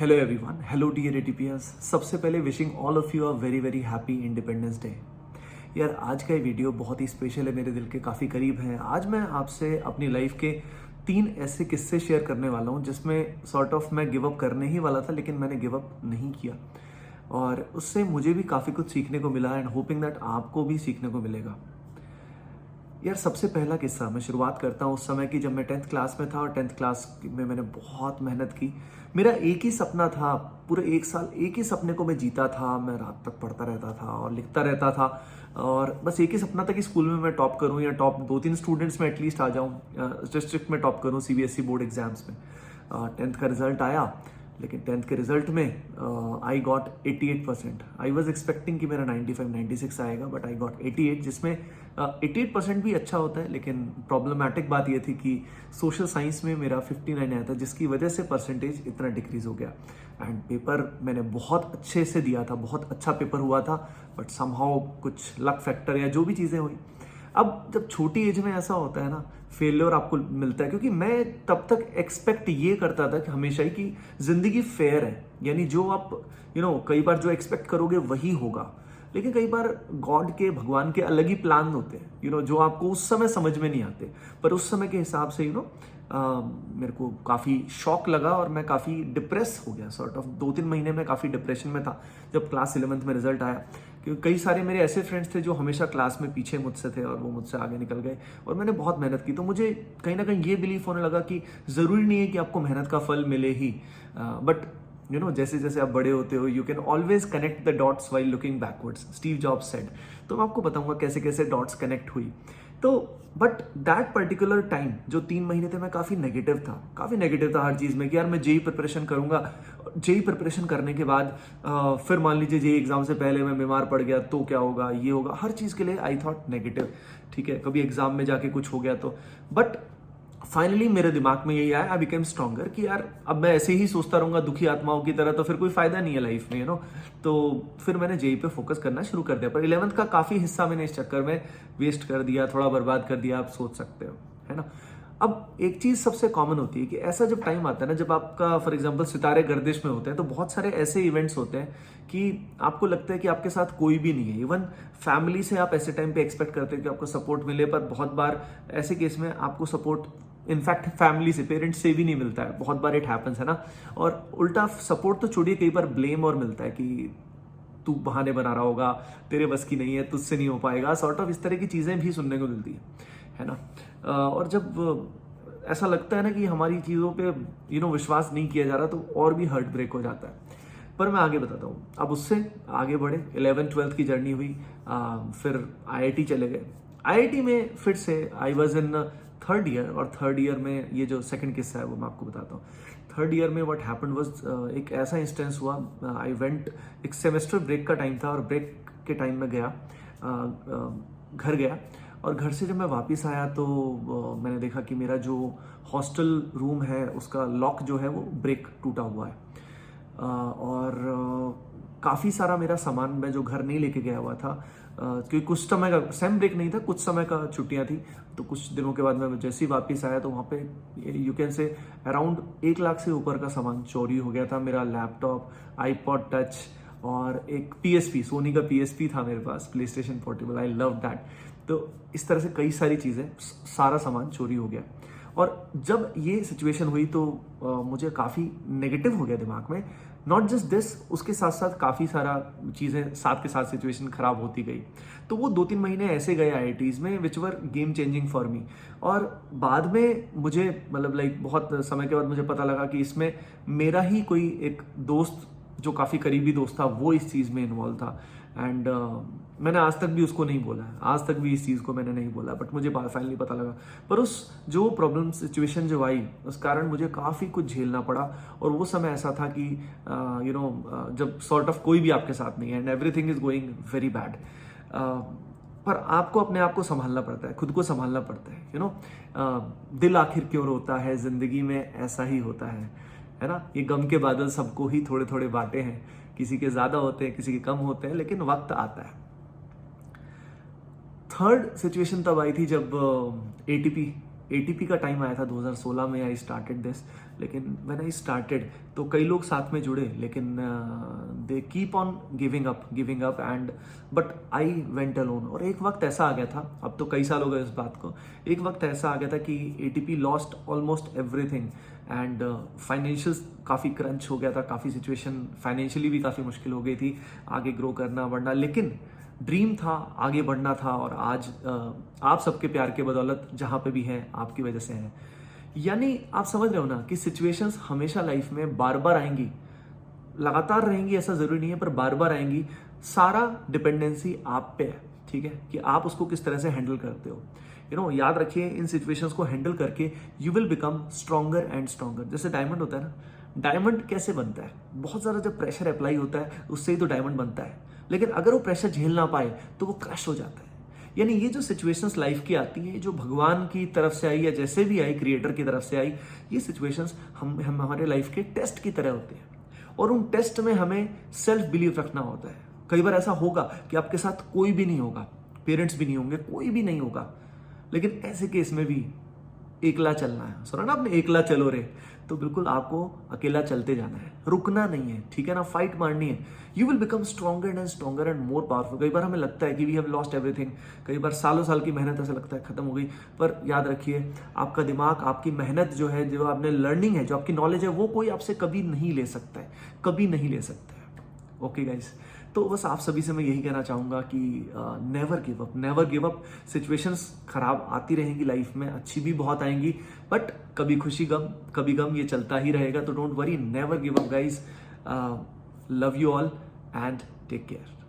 Hello everyone, hello dear ATPs. सबसे पहले wishing all of you a very very happy Independence Day. यार आज का ये वीडियो बहुत ही स्पेशल है, मेरे दिल के काफ़ी करीब है। आज मैं आपसे अपनी लाइफ के 3 ऐसे किस्से शेयर करने वाला हूँ जिसमें सॉर्ट ऑफ मैं गिव अप करने ही वाला था, लेकिन मैंने गिव अप नहीं किया और उससे मुझे भी काफ़ी कुछ सीखने को मिला एंड होपिंग दैट आपको भी सीखने को मिलेगा। यार सबसे पहला किस्सा मैं शुरुआत करता हूँ उस समय की, जब मैं 10th क्लास में था और 10th क्लास में मैंने बहुत मेहनत की। मेरा एक ही सपना था, पूरे 1 साल एक ही सपने को मैं जीता था। मैं रात तक पढ़ता रहता था और लिखता रहता था और बस एक ही सपना था कि स्कूल में मैं टॉप करूँ या टॉप 2-3 स्टूडेंट्स में एटलीस्ट आ जाऊँ, डिस्ट्रिक्ट में टॉप करूँ सीबीएसई बोर्ड एग्जाम्स में। 10th का रिजल्ट आया, लेकिन 10th के रिजल्ट में I got 88%। I was expecting कि मेरा 95-96 आएगा, बट आई गॉट 88, जिसमें 88% भी अच्छा होता है, लेकिन प्रॉब्लमैटिक बात ये थी कि सोशल साइंस में मेरा 59 आया था, जिसकी वजह से परसेंटेज इतना डिक्रीज हो गया। एंड पेपर मैंने बहुत अच्छे से दिया था, बहुत अच्छा पेपर हुआ था, बट समहाउ कुछ लक फैक्टर या जो भी चीज़ें हुई। अब जब छोटी एज में ऐसा होता है ना, फेलियर आपको मिलता है, क्योंकि मैं तब तक एक्सपेक्ट ये करता था कि हमेशा ही कि जिंदगी फेयर है, यानी जो आप कई बार जो एक्सपेक्ट करोगे वही होगा। लेकिन कई बार गॉड के, भगवान के अलग ही प्लान होते हैं जो आपको उस समय समझ में नहीं आते। पर उस समय के हिसाब से मेरे को काफ़ी शॉक लगा और मैं काफ़ी डिप्रेस हो गया। सॉर्ट ऑफ 2-3 महीने में काफ़ी डिप्रेशन में था जब क्लास 11th में रिजल्ट आया, क्योंकि कई सारे मेरे ऐसे फ्रेंड्स थे जो हमेशा क्लास में पीछे मुझसे थे और वो मुझसे आगे निकल गए और मैंने बहुत मेहनत की। तो मुझे कहीं ना कहीं ये बिलीफ होने लगा कि ज़रूरी नहीं है कि आपको मेहनत का फल मिले ही, बट जैसे जैसे आप बड़े होते हो you can always connect the dots while looking backwards, Steve jobs said. तो मैं आपको बताऊंगा कैसे कैसे डॉट्स कनेक्ट हुई। तो बट दैट पर्टिकुलर टाइम जो 3 महीने थे, मैं काफ़ी नेगेटिव था हर चीज़ में कि यार मैं जेई प्रिपरेशन करूंगा। जेई प्रिपरेशन करने के बाद फिर मान लीजिए जेई एग्जाम से पहले मैं बीमार पड़ गया तो क्या होगा, ये होगा, हर चीज़ के लिए आई थॉट नेगेटिव। ठीक है, कभी एग्जाम में जाके कुछ हो गया तो, बट फाइनली मेरे दिमाग में यही आया, आई बिकेम स्ट्रॉन्गर कि यार अब मैं ऐसे ही सोचता रहूंगा दुखी आत्माओं की तरह तो फिर कोई फायदा नहीं है लाइफ में, तो फिर मैंने जेई पे फोकस करना शुरू कर दिया। पर 11th का काफी हिस्सा मैंने इस चक्कर में वेस्ट कर दिया, थोड़ा बर्बाद कर दिया, आप सोच सकते हो, है ना। अब एक चीज सबसे कॉमन होती है कि ऐसा जब टाइम आता है ना, जब आपका फॉर एग्जांपल सितारे गर्दिश में होते हैं, तो बहुत सारे ऐसे इवेंट्स होते हैं कि आपको लगता है कि आपके साथ कोई भी नहीं है। इवन फैमिली से आप ऐसे टाइम पे एक्सपेक्ट करते हैं कि आपको सपोर्ट मिले, पर बहुत बार ऐसे केस में आपको सपोर्ट इनफैक्ट फैमिली से, पेरेंट्स से भी नहीं मिलता है। बहुत बार इट हैपेंस, है ना। और उल्टा सपोर्ट तो छोड़िए, कई बार ब्लेम और मिलता है कि तू बहाने बना रहा होगा, तेरे बस की नहीं है, तुझसे नहीं हो पाएगा, सॉर्ट ऑफ इस तरह की चीजें भी सुनने को मिलती है ना। और जब ऐसा लगता है ना कि हमारी चीजों पे विश्वास नहीं किया जा रहा, तो और भी हर्ट ब्रेक हो जाता है। पर मैं आगे बताता हूँ। अब उससे आगे बढ़े, 11th-12th की जर्नी हुई, फिर आईआईटी चले गए। आईआईटी में फिर से I was in 3rd year, और 3rd ईयर में ये जो सेकंड किस्सा है वो मैं आपको बताता हूँ। 3rd ईयर में व्हाट हैपेंड वाज, एक ऐसा इंस्टेंस हुआ, आई वेंट, एक सेमेस्टर ब्रेक का टाइम था और ब्रेक के टाइम में गया, घर गया, और घर से जब मैं वापस आया तो मैंने देखा कि मेरा जो हॉस्टल रूम है उसका लॉक जो है वो ब्रेक टूटा हुआ है। और काफ़ी सारा मेरा सामान मैं जो घर नहीं लेके गया हुआ था, क्योंकि कुछ समय का सेम ब्रेक नहीं था, कुछ समय का छुट्टियां थी, तो कुछ दिनों के बाद मैं जैसे ही वापस आया तो वहाँ पे you can say around 1 lakh से ऊपर का सामान चोरी हो गया था। मेरा लैपटॉप, आईपॉड टच और एक पीएसपी, सोनी का पीएसपी था मेरे पास, PlayStation portable, I love that. तो इस तरह से कई सारी चीज़ें, सारा सामान चोरी हो गया। और जब ये सिचुएशन हुई तो मुझे काफ़ी नेगेटिव हो गया दिमाग में। नॉट जस्ट दिस, उसके साथ साथ काफ़ी सारा चीज़ें साथ के साथ सिचुएशन खराब होती गई। तो वो 2-3 महीने ऐसे गए आईआईटीज़ में, विच वर गेम चेंजिंग फॉर मी। और बाद में मुझे मतलब लाइक बहुत समय के बाद मुझे पता लगा कि इसमें मेरा ही कोई एक दोस्त जो काफ़ी करीबी दोस्त था वो इस चीज़ में इन्वॉल्व था। एंड मैंने आज तक भी उसको नहीं बोला है, आज तक भी इस चीज़ को मैंने नहीं बोला, बट मुझे फाइनली पता लगा। पर उस जो प्रॉब्लम सिचुएशन जो आई, उस कारण मुझे काफ़ी कुछ झेलना पड़ा। और वो समय ऐसा था कि जब सॉर्ट ऑफ कोई भी आपके साथ नहीं है and everything is going very bad, पर आपको अपने आप को संभालना पड़ता है, खुद को संभालना पड़ता है। दिल आखिर क्यों रोता है, जिंदगी में ऐसा ही होता है ना। ये गम के बादल सबको ही थोड़े थोड़े बांटे हैं, किसी के ज्यादा होते हैं, किसी के कम होते हैं, लेकिन वक्त आता है। 3rd सिचुएशन तब आई थी जब एटीपी का टाइम आया था 2016 में, आई स्टार्टेड दिस। लेकिन व्हेन आई स्टार्टेड तो कई लोग साथ में जुड़े, लेकिन they keep on giving up and but I went alone. और एक वक्त ऐसा आ गया था, अब तो कई साल हो गए इस बात को, एक वक्त ऐसा आ गया था कि ATP lost almost everything and financial काफ़ी क्रंच हो गया था, काफ़ी सिचुएशन फाइनेंशियली भी काफ़ी मुश्किल हो गई थी आगे ग्रो करना बढ़ना। लेकिन ड्रीम था, आगे बढ़ना था, और आज आप सबके प्यार के बदौलत जहाँ पे भी हैं आपकी वजह से हैं। यानी आप समझ रहे हो ना कि सिचुएशंस हमेशा लाइफ में बार बार आएंगी, लगातार रहेंगी ऐसा जरूरी नहीं है, पर बार बार आएंगी। सारा डिपेंडेंसी आप पे है, ठीक है, कि आप उसको किस तरह से हैंडल करते हो। याद रखिए, इन सिचुएशंस को हैंडल करके you will become stronger and stronger. जैसे डायमंड होता है ना, डायमंड कैसे बनता है? बहुत ज़्यादा जब प्रेशर अप्लाई होता है उससे ही तो डायमंड बनता है। लेकिन अगर वो प्रेशर झेल ना पाए तो वो क्रश हो जाता है। यानी ये जो सिचुएशंस लाइफ की आती है, जो भगवान की तरफ से आई या जैसे भी आई, क्रिएटर की तरफ से आई, ये सिचुएशंस हम हमारे लाइफ के टेस्ट की तरह होते हैं। और उन टेस्ट में हमें सेल्फ बिलीव रखना होता है। कई बार ऐसा होगा कि आपके साथ कोई भी नहीं होगा, पेरेंट्स भी नहीं होंगे, कोई भी नहीं होगा, लेकिन ऐसे केस में भी एकला चलना है। सुना ना आपने, एकला चलो रे। तो बिल्कुल आपको अकेला चलते जाना है, रुकना नहीं है, ठीक है ना, फाइट मारनी है। You will become stronger and more powerful. कई बार हमें लगता है कि वी हैव लॉस्ट एवरीथिंग, कई बार सालों साल की मेहनत ऐसा लगता है खत्म हो गई, पर याद रखिए आपका दिमाग, आपकी मेहनत जो है, जो आपने लर्निंग है, जो आपकी नॉलेज है, वो कोई आपसे कभी नहीं ले सकता है, कभी नहीं ले सकता है। ओके गाइस, तो बस आप सभी से मैं यही कहना चाहूँगा कि नेवर गिव अप। सिचुएशंस खराब आती रहेंगी लाइफ में, अच्छी भी बहुत आएंगी, बट कभी खुशी गम कभी गम, ये चलता ही रहेगा। तो don't worry, never give up guys. Love you all and take care.